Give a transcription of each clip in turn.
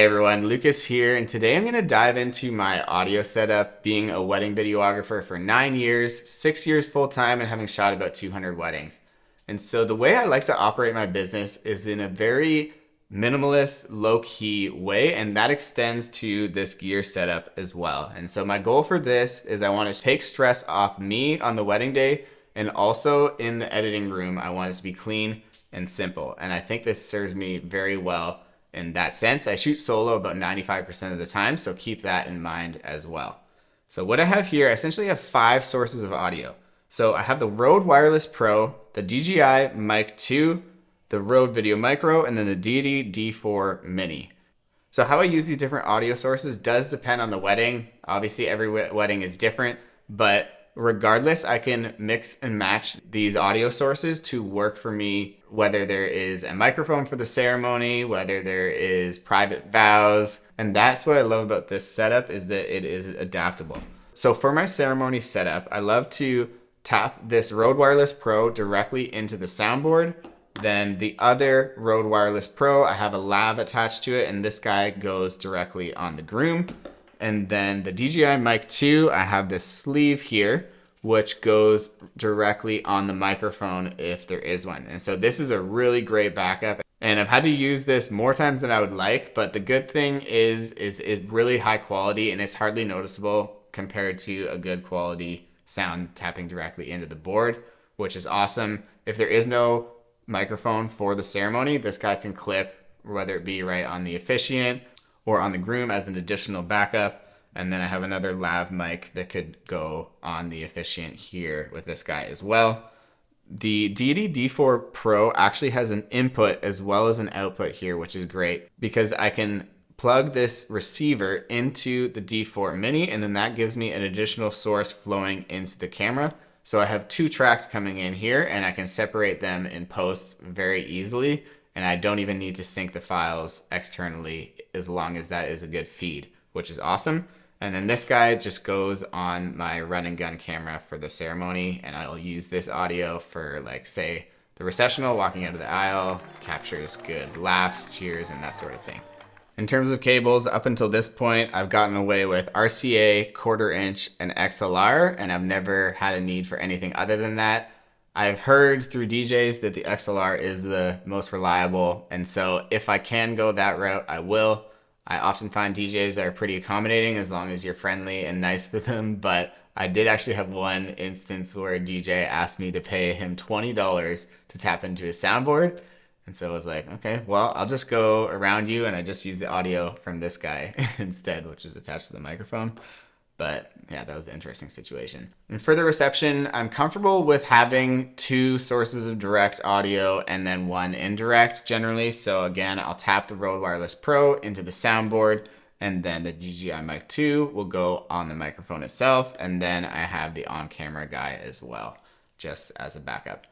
Hey everyone, Lucas here, and today I'm going to dive into my audio setup, being a wedding videographer for 9 years, 6 years full-time, and having shot about 200 weddings. And so the way I like to operate my business is in a very minimalist, low-key way, and that extends to this gear setup as well. And so my goal for this is I want to take stress off me on the wedding day, and also in the editing room, I want it to be clean and simple. And I think this serves me very well in that sense. I shoot solo about 95% of the time, so keep that in mind as well. So what I have here, I essentially have 5 sources of audio. So I have the Rode Wireless Pro, the DJI Mic 2, the Rode VideoMicro, and then the Diety D4 Mini. So how I use these different audio sources does depend on the wedding. Obviously every wedding is different, but regardless, I can mix and match these audio sources to work for me, whether there is a microphone for the ceremony, whether there is private vows. And that's what I love about this setup, is that it is adaptable. So for my ceremony setup, I love to tap this Rode Wireless Pro directly into the soundboard. Then the other Rode Wireless Pro, I have a lav attached to it, and this guy goes directly on the groom. And then the DJI Mic 2, I have this sleeve here, which goes directly on the microphone if there is one. And so this is a really great backup. And I've had to use this more times than I would like, but the good thing is really high quality, and it's hardly noticeable compared to a good quality sound tapping directly into the board, which is awesome. If there is no microphone for the ceremony, this guy can clip, whether it be right on the officiant or on the groom as an additional backup. And then I have another lav mic that could go on the officiant here with this guy as well. The Diety D4 Pro actually has an input as well as an output here, which is great because I can plug this receiver into the D4 Mini, and then that gives me an additional source flowing into the camera. So I have 2 tracks coming in here, and I can separate them in post very easily. And I don't even need to sync the files externally as long as that is a good feed, which is awesome. And then this guy just goes on my run and gun camera for the ceremony, and I'll use this audio for, like, say, the recessional, walking out of the aisle, captures good laughs, cheers, and that sort of thing. In terms of cables, up until this point, I've gotten away with RCA, 1/4 inch, and XLR, and I've never had a need for anything other than that. I've heard through DJs that the XLR is the most reliable, and so if I can go that route, I will. I often find DJs are pretty accommodating as long as you're friendly and nice to them, but I did actually have one instance where a DJ asked me to pay him $20 to tap into his soundboard, and so I was like, okay, well, I'll just go around you, and I just use the audio from this guy instead, which is attached to the microphone. But yeah, that was an interesting situation. And for the reception, I'm comfortable with having 2 sources of direct audio and then 1 indirect generally. So again, I'll tap the Rode Wireless Pro into the soundboard, and then the DJI Mic 2 will go on the microphone itself. And then I have the on-camera guy as well, just as a backup.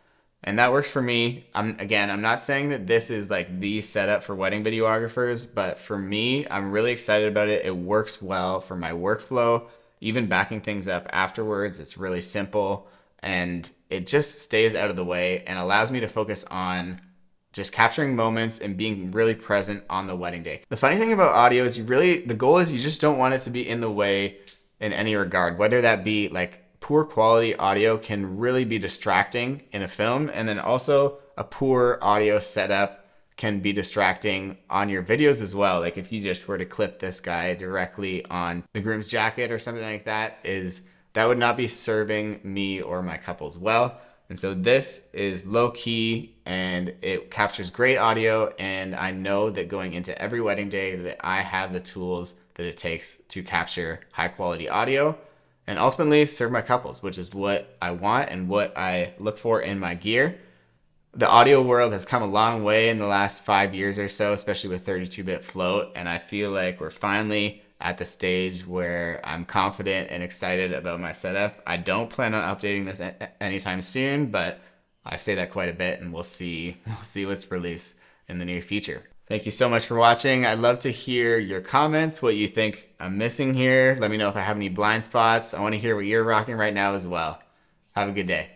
And that works for me. I'm not saying that this is like the setup for wedding videographers, but for me, I'm really excited about it. It works well for my workflow. Even backing things up afterwards, it's really simple, and it just stays out of the way and allows me to focus on just capturing moments and being really present on the wedding day. The funny thing about audio is the goal is you just don't want it to be in the way in any regard, whether that be like poor quality audio can really be distracting in a film, and then also a poor audio setup can be distracting on your videos as well. Like if you just were to clip this guy directly on the groom's jacket or something like that, that would not be serving me or my couples well. And so this is low key and it captures great audio, and I know that going into every wedding day that I have the tools that it takes to capture high quality audio and ultimately serve my couples, which is what I want and what I look for in my gear. The audio world has come a long way in the last 5 years or so, especially with 32-bit float, and I feel like we're finally at the stage where I'm confident and excited about my setup. I don't plan on updating this anytime soon, but I say that quite a bit, and we'll see what's released in the near future. Thank you so much for watching. I'd love to hear your comments, what you think I'm missing here. Let me know if I have any blind spots. I want to hear what you're rocking right now as well. Have a good day.